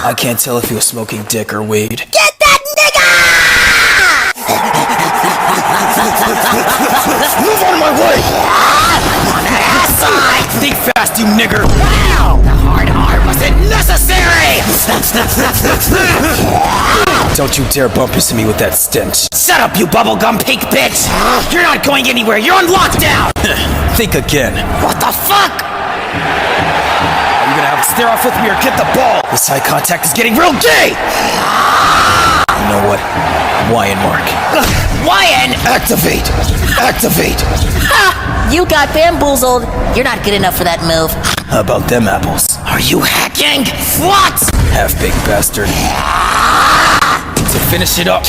I can't tell if he was smoking dick or weed. Get that nigga! Move out of my way! On the ass side! Think fast, you nigger! Wow! The hard R wasn't necessary! Don't you dare bump into me with that stench. Shut up, you bubblegum pink bitch! You're not going anywhere, you're on lockdown! Think again. What the fuck? Are you gonna have a stare off with me or get the ball? This eye contact is getting real gay! You know what? Wyan Mark. Wyan! Activate! Activate! Ha! You got bamboozled. You're not good enough for that move. How about them apples? Are you hacking? What? Half-baked bastard. To finish it up.